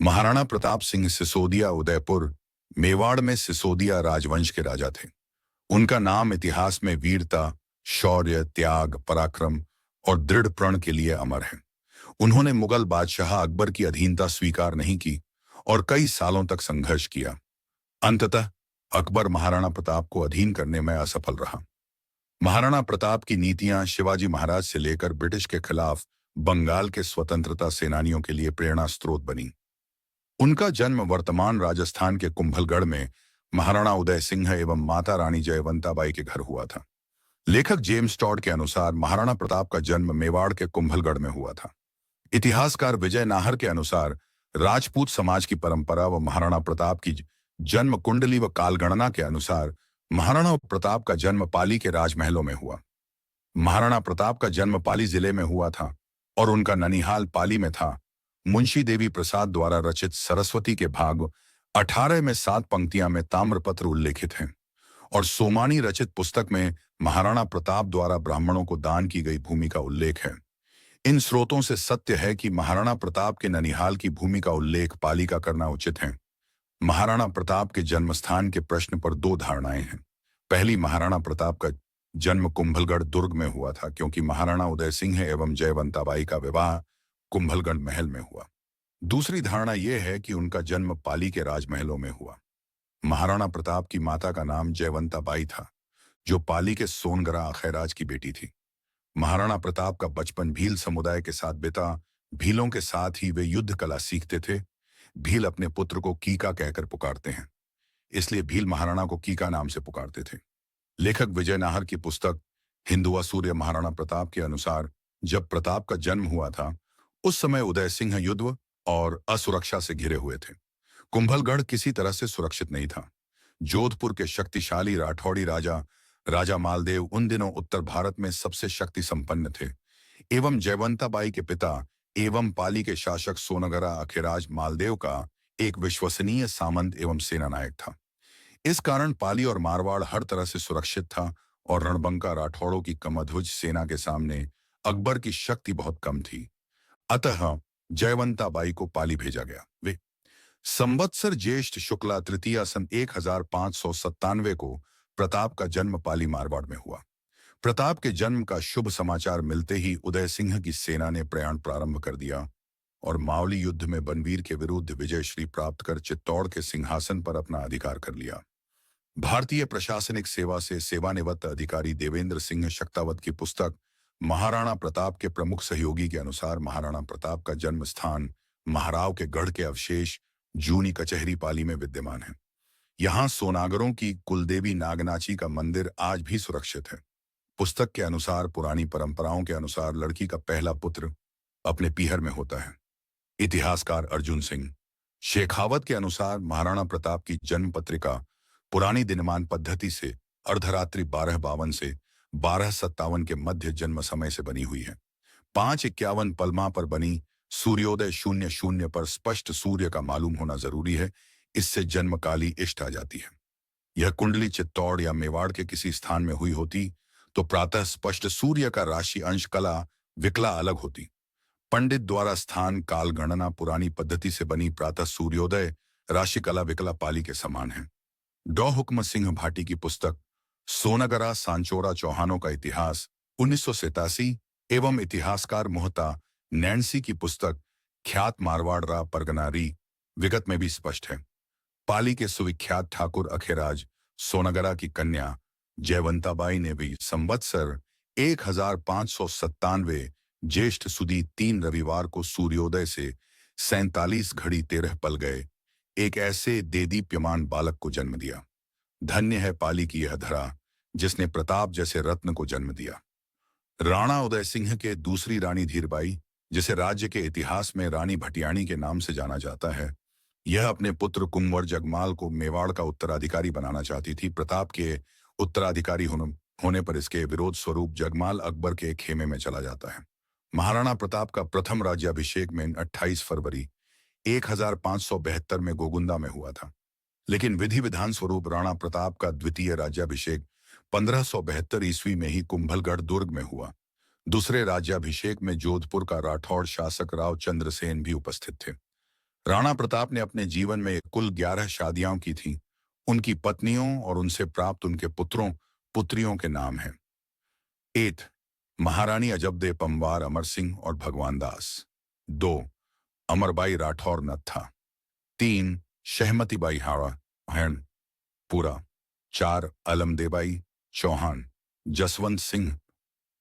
महाराणा प्रताप सिंह सिसोदिया उदयपुर मेवाड़ में सिसोदिया राजवंश के राजा थे। उनका नाम इतिहास में वीरता, शौर्य, त्याग, पराक्रम और दृढ़ प्रण के लिए अमर है। उन्होंने मुगल बादशाह अकबर की अधीनता स्वीकार नहीं की और कई सालों तक संघर्ष किया। अंततः अकबर महाराणा प्रताप को अधीन करने में असफल रहा। महाराणा प्रताप की नीतियां शिवाजी महाराज से लेकर ब्रिटिश के खिलाफ बंगाल के स्वतंत्रता सेनानियों के लिए प्रेरणा स्रोत बनी। उनका जन्म वर्तमान राजस्थान के कुंभलगढ़ में महाराणा उदय सिंह एवं माता रानी जयवंताबाई के घर हुआ था। लेखक जेम्स टॉड के अनुसार महाराणा प्रताप का जन्म मेवाड़ के कुंभलगढ़ में हुआ था। इतिहासकार विजय नाहर के अनुसार राजपूत समाज की परंपरा व महाराणा प्रताप की जन्म कुंडली व कालगणना के अनुसार महाराणा प्रताप का जन्म पाली के राजमहलों में हुआ। महाराणा प्रताप का जन्म पाली जिले में हुआ था और उनका ननिहाल पाली में था। मुंशी देवी प्रसाद द्वारा रचित सरस्वती के भाग 18 में 7 पंक्तियां में ताम्रपत्र उल्लेखित हैं और सोमानी रचित पुस्तक में महाराणा प्रताप द्वारा ब्राह्मणों को दान की गई भूमि का उल्लेख है। इन स्रोतों से सत्य है कि महाराणा प्रताप के ननिहाल की भूमि का उल्लेख पाली का करना उचित है। महाराणा प्रताप के जन्मस्थान के प्रश्न पर 2 धारणाएं हैं। पहली, महाराणा प्रताप का जन्म कुंभलगढ़ दुर्ग में हुआ था क्योंकि महाराणा उदय सिंह एवं जयवंताबाई का विवाह कुंभलगढ़ महल में हुआ। दूसरी धारणा यह है कि उनका जन्म पाली के राजमहलों में हुआ। महाराणा प्रताप की माता का नाम जयवंताबाई था, जो पाली के सोनगरा अखैराज की बेटी थी। महाराणा प्रताप का बचपन भील समुदाय के साथ बीता। भीलों के साथ ही वे युद्ध कला सीखते थे। भील अपने पुत्र को कीका कहकर पुकारते हैं, इसलिए भील महाराणा को कीका नाम से पुकारते थे। लेखक विजय नाहर की पुस्तक हिंदुआ सूर्य महाराणा प्रताप के अनुसार जब प्रताप का जन्म हुआ था उस समय उदय सिंह युद्ध और असुरक्षा से घिरे हुए थे। कुंभलगढ़ किसी तरह से सुरक्षित नहीं था। जोधपुर के शक्तिशाली राठौड़ी राजा मालदेव उन दिनों उत्तर भारत में सबसे शक्ति संपन्न थे एवं जयवंताबाई के पिता एवं पाली के शासक सोनगरा अखिराज मालदेव का एक विश्वसनीय सामंत एवं सेनानायक था। इस कारण पाली और मारवाड़ हर तरह से सुरक्षित था और रणबंका राठौड़ों की कमध्वज सेना के सामने अकबर की शक्ति बहुत कम थी। अतः जयवंताबाई को पाली भेजा गया। वे संवत्सर ज्येष्ठ शुक्ला तृतीया सन 1597 को प्रताप का जन्म पाली मारवाड़ में हुआ। प्रताप के जन्म का शुभ समाचार मिलते ही उदय सिंह की सेना ने प्रयाण प्रारंभ कर दिया और मावली युद्ध में बनवीर के विरुद्ध विजय श्री प्राप्त कर चित्तौड़ के सिंहासन पर अपना अधिकार कर लिया। भारतीय प्रशासनिक सेवा से सेवानिवृत्त अधिकारी देवेंद्र सिंह शक्तावत की पुस्तक महाराणा प्रताप के प्रमुख सहयोगी के अनुसार महाराणा प्रताप का जन्म स्थान महाराव के गढ़ के अवशेष जूनी कचहरी पाली में विद्यमान है। यहाँ सोनागरों की कुलदेवी नागनाची का मंदिर आज भी सुरक्षित है। पुस्तक के अनुसार पुरानी परंपराओं के अनुसार लड़की का पहला पुत्र अपने पीहर में होता है। इतिहासकार अर्जुन सिंह शेखावत के अनुसार महाराणा प्रताप की जन्म पत्रिका पुरानी दिनमान पद्धति से अर्धरात्रि 12:52 से 12:57 के मध्य जन्म समय से बनी हुई है। 5:51 पलमा पर बनी सूर्योदय 00 पर स्पष्ट सूर्य का मालूम होना जरूरी है, इससे जन्मकाली इष्ट आ जाती है। यह कुंडली चित्तौड़ या मेवाड़ के किसी स्थान में हुई होती तो प्रातः स्पष्ट सूर्य का राशि अंश कला विकला अलग होती। पंडित द्वारा स्थान काल गणना पुरानी पद्धति से बनी प्रातः सूर्योदय राशि कला विकला पाली के समान है। डॉ हुक्म सिंह भाटी की पुस्तक सोनगरा सांचोरा चौहानों का इतिहास 1987 एवं इतिहासकार मोहता नैन्सी की पुस्तक ख्यात मारवाड़ रा परगनारी विगत में भी स्पष्ट है। पाली के सुविख्यात ठाकुर अखिराज सोनगरा की कन्या जयवंताबाई ने भी संवत्सर 1597 ज्येष्ठ सुदी 3 रविवार को सूर्योदय से 47 घड़ी 13 पल गए एक ऐसे देदीप्यमान बालक को जन्म दिया। धन्य है पाली की यह धरा जिसने प्रताप जैसे रत्न को जन्म दिया। राणा उदय सिंह के दूसरी रानी धीरबाई, जिसे राज्य के इतिहास में रानी भटियाणी के नाम से जाना जाता है, यह अपने पुत्र कुंवर जगमाल को मेवाड़ का उत्तराधिकारी बनाना चाहती थी। प्रताप के उत्तराधिकारी होने पर इसके विरोध स्वरूप जगमाल अकबर के खेमे में चला जाता है। महाराणा प्रताप का प्रथम राज्याभिषेक में 28 फरवरी 1572 में गोगुंदा में हुआ था, लेकिन विधि विधान स्वरूप राणा प्रताप का द्वितीय राज्याभिषेक 1572 ईस्वी में ही कुंभलगढ़ दुर्ग में हुआ। दूसरे राज्याभिषेक में जोधपुर का राठौड़ शासक राव चंद्रसेन भी उपस्थित थे। राणा प्रताप ने अपने जीवन में कुल 11 शादियां की थीं। उनकी पत्नियों और उनसे प्राप्त उनके पुत्रों पुत्रियों के नाम हैं। 8 महारानी अजबदे पंवार अमर सिंह और भगवान दास। 2 अमरबाई राठौर नत्था। 3 शहमतीबाई हाड़ा पूरा। 4 अलमदेबाई चौहान जसवंत सिंह।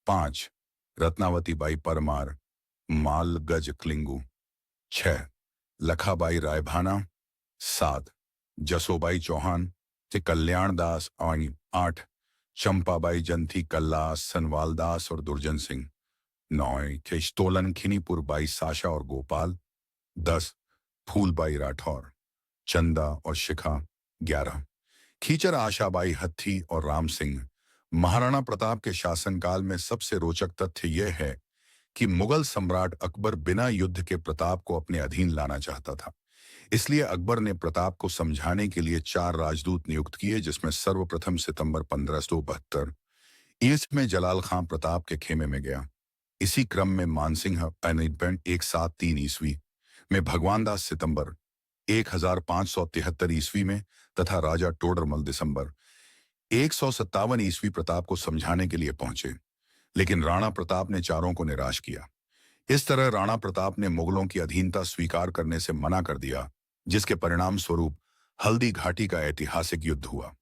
5 रत्नावती बाई परमार माल गज क्लिंगू। 6 लखाबाई रायभाना। 7 जसोबाई चौहान ते कल्याण दास और 8 चंपाबाई जंथी कल्लास सनवाल दास और दुर्जन सिंह। 9 खेस्तोलन खिनीपुर बाई साशा और गोपाल। 10 फूलबाई राठौर चंदा और शिखा। 11 खीचर आशाबाई हत्थी और राम सिंह। महाराणा प्रताप के शासनकाल में सबसे रोचक तथ्य यह है कि मुगल सम्राट अकबर बिना युद्ध के प्रताप को अपने अधीन लाना चाहता था। इसलिए अकबर ने प्रताप को समझाने के लिए 4 राजदूत नियुक्त किए, जिसमें सर्वप्रथम सितंबर 1572 ईस्ट में जलाल खां प्रताप के खेमे में गया। इसी क्रम में मानसिंह 173 ईस्वी में भगवान दास सितंबर 1573 ईस्वी में तथा राजा टोडरमल दिसंबर 157 ईस्वी प्रताप को समझाने के लिए पहुंचे, लेकिन राणा प्रताप ने चारों को निराश किया। इस तरह राणा प्रताप ने मुगलों की अधीनता स्वीकार करने से मना कर दिया, जिसके परिणाम स्वरूप हल्दी घाटी का ऐतिहासिक युद्ध हुआ।